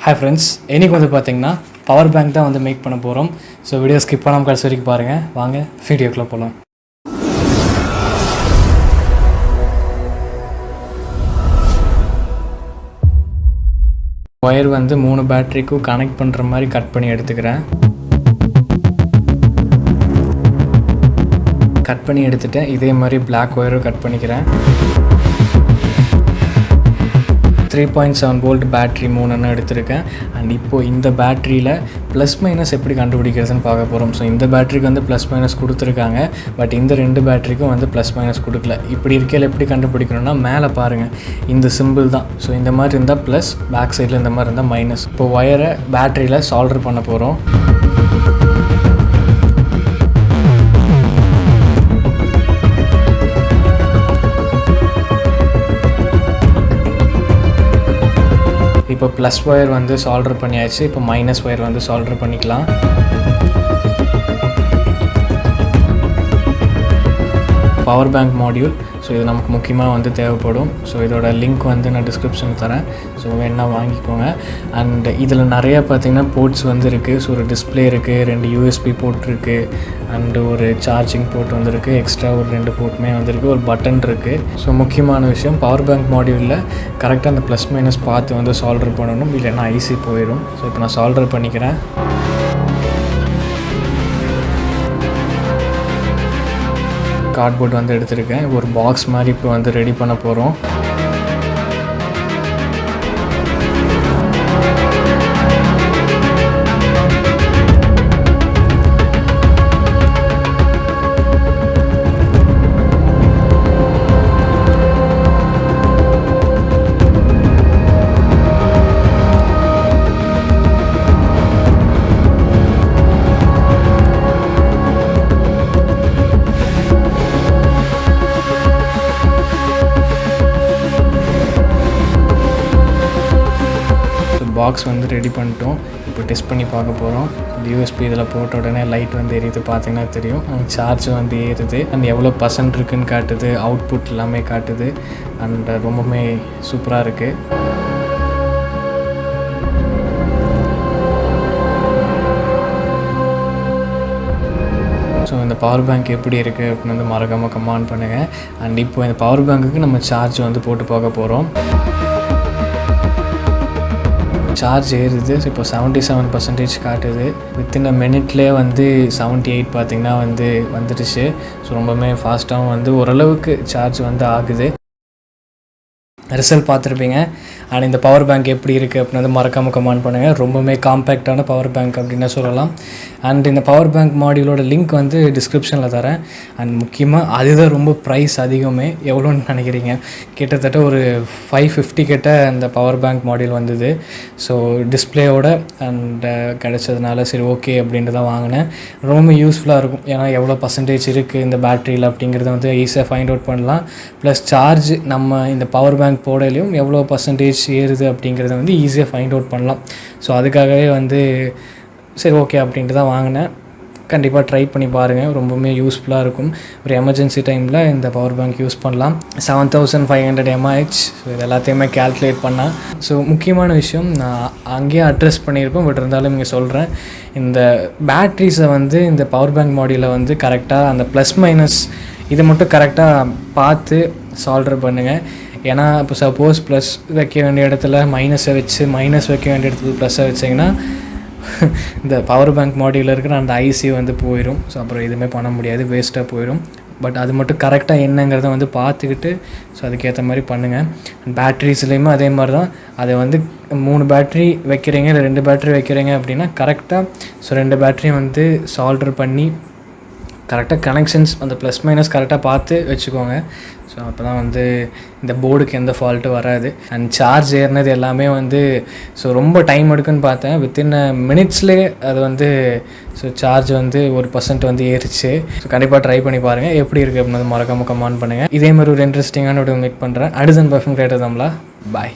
Hi friends, இன்னைக்கு வந்து பாத்தீங்கன்னா பவர் பேங்க் தான் வந்து மேக் பண்ண போறோம். சோ வீடியோ ஸ்கிப் பண்ணாம கடைசி வரைக்கும் பாருங்க. வாங்க வீடியோக்குள்ள போலாம். வயர் வந்து 3 பேட்டரிக்கு கனெக்ட் பண்ற மாதிரி கட் பண்ணி எடுத்துக்கிறேன். கட் பண்ணி எடுத்துட்டேன். இதே மாதிரி Black வயரும் கட் பண்ணிக்கிறேன். 3.7 வோல்ட் பேட்டரி 3 எடுத்திருக்கேன். அண்ட் இப்போது இந்த பேட்டரியில் ப்ளஸ் மைனஸ் எப்படி கண்டுபிடிக்கிறதுன்னு பார்க்க போகிறோம். ஸோ இந்த பேட்டரிக்கு வந்து ப்ளஸ் மைனஸ் கொடுத்துருக்காங்க, பட் இந்த 2 பேட்டரிக்கும் வந்து ப்ளஸ் மைனஸ் கொடுக்கல. இப்படி இருக்கையில் எப்படி கண்டுபிடிக்கணும்னா மேலே பாருங்கள், இந்த சிம்பிள் தான். ஸோ இந்த மாதிரி இருந்தால் ப்ளஸ், பேக் சைடில் இந்த மாதிரி இருந்தால் மைனஸ். இப்போ ஒயரை பேட்டரியில் சால்டர் பண்ண போகிறோம். இப்போ ப்ளஸ் ஒயர் வந்து சால்டர் பண்ணியாச்சு. இப்போ மைனஸ் ஒயர் வந்து சால்டர் பண்ணிக்கலாம். பவர் பேங்க் மாடியூல், ஸோ இது நமக்கு முக்கியமாக வந்து தேவைப்படும். ஸோ இதோட லிங்க் வந்து நான் டிஸ்கிரிப்ஷன் தரேன். ஸோ வேணா வாங்கிக்கோங்க. அண்ட் இதில் நிறையா பார்த்திங்கன்னா போர்ட்ஸ் வந்து இருக்குது. ஸோ ஒரு டிஸ்பிளே இருக்குது, 2 USB போர்ட் இருக்குது, அண்டு ஒரு சார்ஜிங் போர்ட் வந்துருக்கு, எக்ஸ்ட்ரா ஒரு 2 போர்ட்டுமே வந்துருக்கு, ஒரு பட்டன் இருக்குது. ஸோ முக்கியமான விஷயம், பவர் பேங்க் மாடியூலில் கரெக்டாக அந்த ப்ளஸ் மைனஸ் பார்த்து வந்து சால்டர் பண்ணணும், இல்லைன்னா ஐசி போயிடும். ஸோ இப்போ நான் சால்டர் பண்ணிக்கிறேன். கார்ட்போர்ட் வந்து எடுத்திருக்கேன். ஒரு பாக்ஸ் மாதிரி இப்போ வந்து ரெடி பண்ண போகிறோம். பாக்ஸ் வந்து ரெடி பண்ணிட்டோம். இப்போ டெஸ்ட் பண்ணி பார்க்க போகிறோம். யூஎஸ்பி இதில் போட்ட உடனே லைட் வந்து எரியுது, பார்த்தீங்கன்னா தெரியும். சார்ஜ் வந்து ஏறுது, அண்ட் எவ்வளோ % இருக்குன்னு காட்டுது, அவுட்புட் எல்லாமே காட்டுது. அண்ட் ரொம்பவுமே சூப்பராக இருக்குது. ஸோ இந்த பவர் பேங்க் எப்படி இருக்குது அப்படின்னு வந்து மறக்காமல் கமெண்ட் பண்ணுங்கள். அண்ட் இப்போ இந்த பவர் பேங்க்குக்கு நம்ம சார்ஜ் வந்து போட்டு பார்க்க போகிறோம். சார்ஜ் ஏறுது. ஸோ இப்போ 77% காட்டுது. வித்தின் அ மினிட்லேயே வந்து 78 பார்த்திங்கன்னா வந்து வந்துடுச்சு. ஸோ ரொம்பவுமே ஃபாஸ்ட்டாகவும் வந்து ஓரளவுக்கு சார்ஜ் வந்து ஆகுது. ரிசல்ட் பார்த்துருப்பீங்க. அண்ட் இந்த பவர் பேங்க் எப்படி இருக்குது அப்படின்னு வந்து மறக்காமல் கமெண்ட் பண்ணுங்கள். ரொம்பவுமே காம்பேக்டான பவர் பேங்க் அப்படின்னு சொல்லலாம். அண்ட் இந்த பவர் பேங்க் மாடியூலோட லிங்க் வந்து டிஸ்கிரிப்ஷனில் தரேன். அண்ட் முக்கியமாக அதுதான் ரொம்ப ப்ரைஸ் அதிகமே. எவ்வளோன்னு நினைக்கிறீங்க? கிட்டத்தட்ட ஒரு 550 கிட்ட அந்த பவர் பேங்க் மாடியூல் வந்தது. ஸோ டிஸ்பிளேயோட அண்ட் கிடச்சதுனால சரி ஓகே அப்படின்ட்டு தான் வாங்கினேன். ரொம்ப யூஸ்ஃபுல்லாக இருக்கும். ஏன்னா எவ்வளோ % இருக்குது இந்த பேட்டரியில் அப்படிங்கிறத வந்து ஈஸியாக ஃபைண்ட் அவுட் பண்ணலாம். ப்ளஸ் சார்ஜ் நம்ம இந்த பவர் பேங்க் போடலையும் எவ்வளோ % ஏறுது அப்படிங்கிறத வந்து ஈஸியாக ஃபைண்ட் அவுட் பண்ணலாம். ஸோ அதுக்காகவே வந்து சரி ஓகே அப்படின்ட்டு தான் வாங்கினேன். கண்டிப்பாக ட்ரை பண்ணி பாருங்கள். ரொம்பவுமே யூஸ்ஃபுல்லாக இருக்கும். ஒரு எமர்ஜென்சி டைமில் இந்த பவர் பேங்க் யூஸ் பண்ணலாம். 7500 mAh. ஸோ இது எல்லாத்தையுமே கேல்குலேட் பண்ணால். ஸோ முக்கியமான விஷயம் நான் அங்கேயே அட்ரஸ் பண்ணியிருப்பேன், பட் இருந்தாலும் இங்கே சொல்கிறேன். இந்த பேட்ரிஸை வந்து இந்த பவர் பேங்க் மாடியூலில் வந்து கரெக்டாக அந்த ப்ளஸ் மைனஸ் இதை மட்டும் கரெக்டாக பார்த்து சால்டர் பண்ணுங்கள். ஏன்னா இப்போ சப்போஸ் ப்ளஸ் வைக்க வேண்டிய இடத்துல மைனஸை வச்சு, மைனஸ் வைக்க வேண்டிய இடத்துல ப்ளஸ்ஸை வச்சிங்கன்னா இந்த பவர் பேங்க் மாடியூலில் இருக்கிற அந்த ஐசி வந்து போயிடும். ஸோ அப்புறம் எதுவுமே பண்ண முடியாது, வேஸ்ட்டாக போயிடும். பட் அது மட்டும் கரெக்டாக என்னங்கிறத வந்து பார்த்துக்கிட்டு ஸோ அதுக்கேற்ற மாதிரி பண்ணுங்கள். பேட்ரிஸ்லேயுமே அதே மாதிரி தான். அதை வந்து 3 பேட்ரி வைக்கிறீங்க இல்லை 2 பேட்ரி வைக்கிறீங்க அப்படின்னா கரெக்டாக ஸோ 2 பேட்டரியும் வந்து சால்டர் பண்ணி கரெக்டாக கனெக்ஷன்ஸ் அந்த ப்ளஸ் மைனஸ் கரெக்டாக பார்த்து வச்சுக்கோங்க. ஸோ அப்போ தான் வந்து இந்த போர்டுக்கு எந்த ஃபால்ட்டும் வராது. அண்ட் சார்ஜ் ஏறினது எல்லாமே வந்து ஸோ ரொம்ப டைம் எடுக்குன்னு பார்த்தேன். வித்தின் மினிட்ஸ்லேயே அது வந்து ஸோ சார்ஜ் வந்து 1% வந்து ஏறிச்சு. ஸோ கண்டிப்பாக ட்ரை பண்ணி பாருங்கள் எப்படி இருக்குது அப்படின்னு மறக்காமல் கமெண்ட் பண்ணுங்கள். இதே மாதிரி ஒரு இன்ட்ரெஸ்டிங்கான ஒரு மீட் பண்ணுறேன். அடுத்த பர்ஃபெக்ட் ரேட்டர் தான்ல. பாய்.